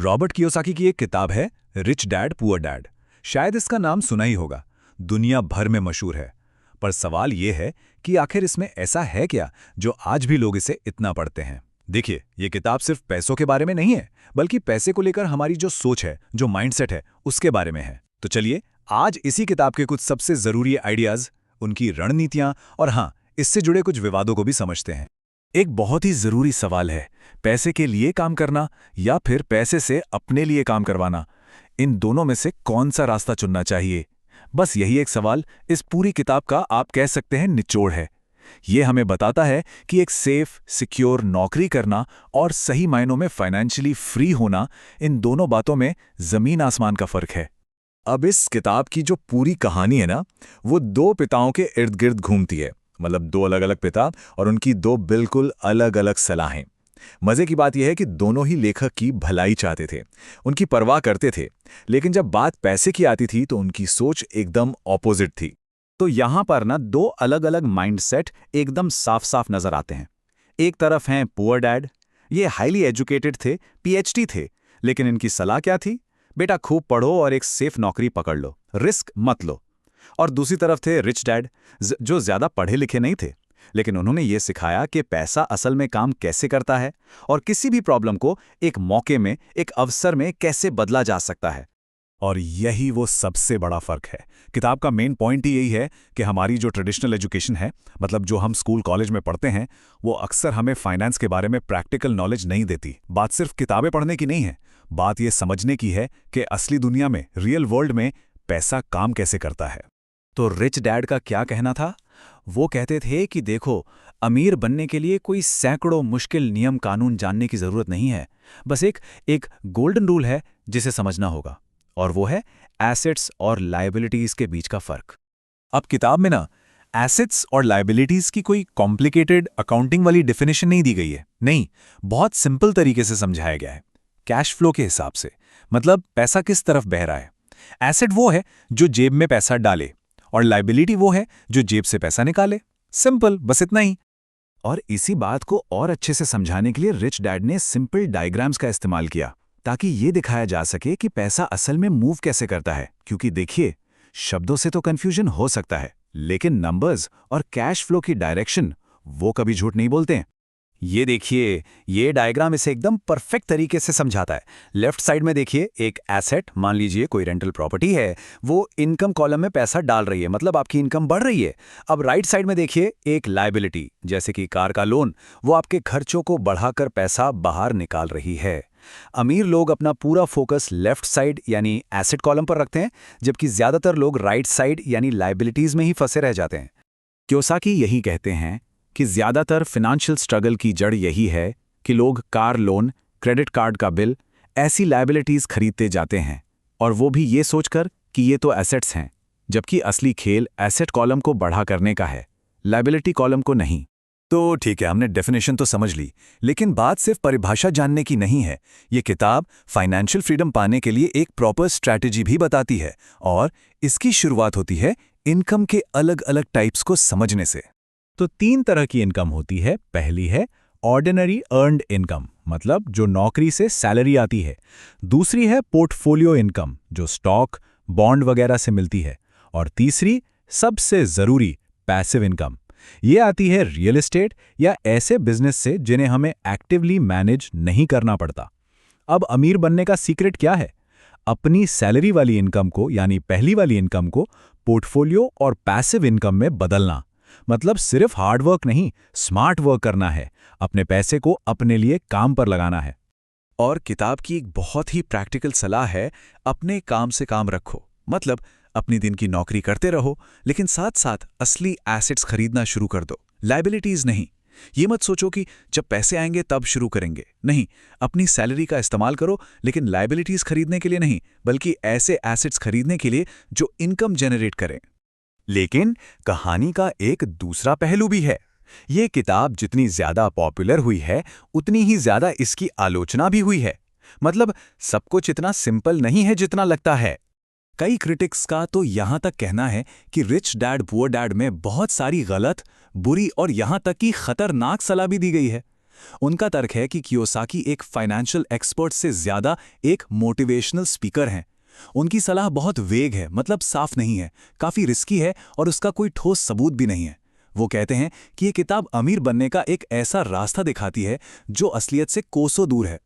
Robert Kiyosaki की एक किताब है रिच डैड पुअर डैड। शायद इसका नाम सुना ही होगा, दुनिया भर में मशहूर है। पर सवाल ये है कि आखिर इसमें ऐसा है क्या जो आज भी लोग इसे इतना पढ़ते हैं। देखिए, ये किताब सिर्फ पैसों के बारे में नहीं है, बल्कि पैसे को लेकर हमारी जो सोच है, जो माइंडसेट है, उसके बारे में है। तो चलिए आज इसी किताब के कुछ सबसे जरूरी आइडियाज, उनकी रणनीतियां और हाँ, इससे जुड़े कुछ विवादों को भी समझते हैं। एक बहुत ही जरूरी सवाल है, पैसे के लिए काम करना या फिर पैसे से अपने लिए काम करवाना। इन दोनों में से कौन सा रास्ता चुनना चाहिए? बस यही एक सवाल इस पूरी किताब का आप कह सकते हैं निचोड़ है। ये हमें बताता है कि एक सेफ, सिक्योर नौकरी करना और सही मायनों में फाइनेंशियली फ्री होना, इन दोनों बातों में जमीन आसमान का फर्क है। अब इस किताब की जो पूरी कहानी है ना, वो दो पिताओं के इर्द गिर्द घूमती है। मतलब दो अलग अलग पिता और उनकी दो बिल्कुल अलग अलग सलाहें। मजे की बात यह है कि दोनों ही लेखक की भलाई चाहते थे, उनकी परवाह करते थे, लेकिन जब बात पैसे की आती थी तो उनकी सोच एकदम ऑपोजिट थी। तो यहां पर ना दो अलग अलग माइंडसेट एकदम साफ साफ नजर आते हैं। एक तरफ हैं पुअर डैड, ये हाईली एजुकेटेड थे, पीएचडी थे, लेकिन इनकी सलाह क्या थी? बेटा खूब पढ़ो और एक सेफ नौकरी पकड़ लो, रिस्क मत लो। और दूसरी तरफ थे रिच डैड, जो ज्यादा पढ़े लिखे नहीं थे, लेकिन उन्होंने ये सिखाया कि पैसा असल में काम कैसे करता है और किसी भी प्रॉब्लम को एक मौके में, एक अवसर में कैसे बदला जा सकता है। और यही वो सबसे बड़ा फर्क है। किताब का मेन पॉइंट ही यही है कि हमारी जो ट्रेडिशनल एजुकेशन है, मतलब जो हम स्कूल कॉलेज में पढ़ते हैं, वो अक्सर हमें फाइनेंस के बारे में प्रैक्टिकल नॉलेज नहीं देती। बात सिर्फ किताबें पढ़ने की नहीं है, बात ये समझने की है कि असली दुनिया में, रियल वर्ल्ड में पैसा काम कैसे करता है। तो रिच डैड का क्या कहना था? वो कहते थे कि देखो, अमीर बनने के लिए कोई सैकड़ों मुश्किल नियम कानून जानने की जरूरत नहीं है। बस एक गोल्डन रूल है जिसे समझना होगा, और वो है एसेट्स और लायबिलिटीज के बीच का फर्क। अब किताब में ना एसेट्स और लायबिलिटीज की कोई कॉम्प्लिकेटेड अकाउंटिंग वाली डेफिनेशन नहीं दी गई है। नहीं, बहुत सिंपल तरीके से समझाया गया है, कैश फ्लो के हिसाब से। मतलब पैसा किस तरफ बह रहा है। एसेट वो है जो जेब में पैसा डाले, और लायबिलिटी वो है जो जेब से पैसा निकाले। सिंपल, बस इतना ही। और इसी बात को और अच्छे से समझाने के लिए रिच डैड ने सिंपल डायग्राम्स का इस्तेमाल किया, ताकि ये दिखाया जा सके कि पैसा असल में मूव कैसे करता है। क्योंकि देखिए, शब्दों से तो कंफ्यूजन हो सकता है, लेकिन नंबर्स और कैश फ्लो की डायरेक्शन, वो कभी झूठ नहीं बोलते हैं। ये देखिए, ये डायग्राम इसे एकदम परफेक्ट तरीके से समझाता है। लेफ्ट साइड में देखिए, एक एसेट, मान लीजिए कोई रेंटल प्रॉपर्टी है, वो इनकम कॉलम में पैसा डाल रही है, मतलब आपकी इनकम बढ़ रही है। अब राइट साइड में देखिए, एक लायबिलिटी, जैसे कि कार का लोन, वो आपके खर्चों को बढ़ाकर पैसा बाहर निकाल रही है। अमीर लोग अपना पूरा फोकस लेफ्ट साइड यानी एसेट कॉलम पर रखते हैं, जबकि ज्यादातर लोग राइट साइड यानी लायबिलिटीज में ही फंसे रह जाते हैं। कियोसाकी यही कहते हैं कि ज्यादातर फिनेंशियल स्ट्रगल की जड़ यही है कि लोग कार लोन, क्रेडिट कार्ड का बिल, ऐसी लायबिलिटीज खरीदते जाते हैं, और वो भी ये सोचकर कि ये तो एसेट्स हैं, जबकि असली खेल एसेट कॉलम को बढ़ा करने का है, लायबिलिटी कॉलम को नहीं। तो ठीक है, हमने डेफिनेशन तो समझ ली, लेकिन बात सिर्फ परिभाषा जानने की नहीं है। ये किताब फाइनेंशियल फ्रीडम पाने के लिए एक प्रॉपर स्ट्रैटेजी भी बताती है, और इसकी शुरुआत होती है इनकम के अलग अलग टाइप्स को समझने से। तो 3 तरह की इनकम होती है। पहली है ऑर्डिनरी अर्न्ड इनकम, मतलब जो नौकरी से सैलरी आती है। दूसरी है पोर्टफोलियो इनकम, जो स्टॉक, बॉन्ड वगैरह से मिलती है। और तीसरी, सबसे जरूरी, पैसिव इनकम। ये आती है रियल एस्टेट या ऐसे बिजनेस से जिन्हें हमें एक्टिवली मैनेज नहीं करना पड़ता। अब अमीर बनने का सीक्रेट क्या है? अपनी सैलरी वाली इनकम को, यानी पहली वाली इनकम को, पोर्टफोलियो और पैसिव इनकम में बदलना। मतलब सिर्फ हार्ड वर्क नहीं, स्मार्ट वर्क करना है, अपने पैसे को अपने लिए काम पर लगाना है। और किताब की एक बहुत ही प्रैक्टिकल सलाह है, अपने काम से काम रखो। मतलब अपनी दिन की नौकरी करते रहो, लेकिन साथ साथ असली एसेट्स खरीदना शुरू कर दो, लायबिलिटीज नहीं। ये मत सोचो कि जब पैसे आएंगे तब शुरू करेंगे। नहीं, अपनी सैलरी का इस्तेमाल करो, लेकिन लायबिलिटीज खरीदने के लिए नहीं, बल्कि ऐसे एसेट्स खरीदने के लिए जो इनकम जनरेट करें। लेकिन कहानी का एक दूसरा पहलू भी है। ये किताब जितनी ज्यादा पॉपुलर हुई है, उतनी ही ज्यादा इसकी आलोचना भी हुई है। मतलब सब कुछ इतना सिंपल नहीं है जितना लगता है। कई क्रिटिक्स का तो यहां तक कहना है कि रिच डैड पुअर डैड में बहुत सारी गलत, बुरी और यहां तक कि खतरनाक सलाह भी दी गई है। उनका तर्क है कि कियोसाकी एक फाइनेंशियल एक्सपर्ट से ज़्यादा एक मोटिवेशनल स्पीकर हैं। उनकी सलाह बहुत वेग है, मतलब साफ नहीं है, काफ़ी रिस्की है और उसका कोई ठोस सबूत भी नहीं है। वो कहते हैं कि ये किताब अमीर बनने का एक ऐसा रास्ता दिखाती है जो असलियत से कोसों दूर है।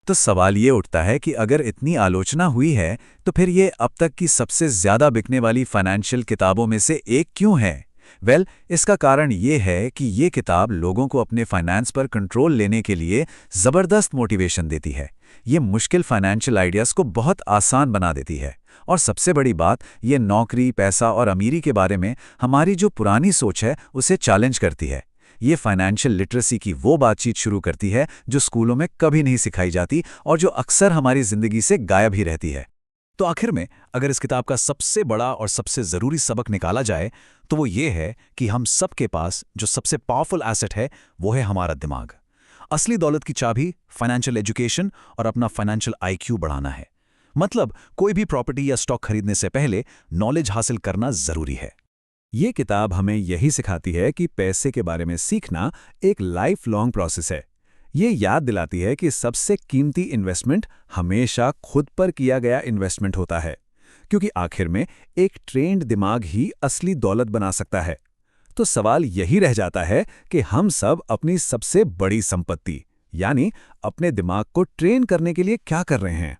तो सवाल ये उठता है कि अगर इतनी आलोचना हुई है तो फिर ये अब तक की सबसे ज़्यादा बिकने वाली फाइनेंशियल किताबों में से एक क्यों है? इसका कारण ये है कि ये किताब लोगों को अपने फाइनेंस पर कंट्रोल लेने के लिए ज़बरदस्त मोटिवेशन देती है। ये मुश्किल फाइनेंशियल आइडियाज़ को बहुत आसान बना देती है। और सबसे बड़ी बात, ये नौकरी, पैसा और अमीरी के बारे में हमारी जो पुरानी सोच है उसे चैलेंज करती है। ये फाइनेंशियल लिटरेसी की वो बातचीत शुरू करती है जो स्कूलों में कभी नहीं सिखाई जाती और जो अक्सर हमारी ज़िंदगी से गायब ही रहती है। तो आखिर में अगर इस किताब का सबसे बड़ा और सबसे ज़रूरी सबक निकाला जाए तो वो ये है कि हम सब के पास जो सबसे पावरफुल एसेट है वो है हमारा दिमाग। असली दौलत की चाबी फाइनेंशियल एजुकेशन और अपना फाइनेंशियल आईक्यू बढ़ाना है। मतलब कोई भी प्रॉपर्टी या स्टॉक खरीदने से पहले नॉलेज हासिल करना ज़रूरी है। ये किताब हमें यही सिखाती है कि पैसे के बारे में सीखना एक लाइफ लॉन्ग प्रोसेस है। ये याद दिलाती है कि सबसे कीमती इन्वेस्टमेंट हमेशा खुद पर किया गया इन्वेस्टमेंट होता है, क्योंकि आखिर में एक ट्रेन्ड दिमाग ही असली दौलत बना सकता है। तो सवाल यही रह जाता है कि हम सब अपनी सबसे बड़ी संपत्ति यानी अपने दिमाग को ट्रेन करने के लिए क्या कर रहे हैं।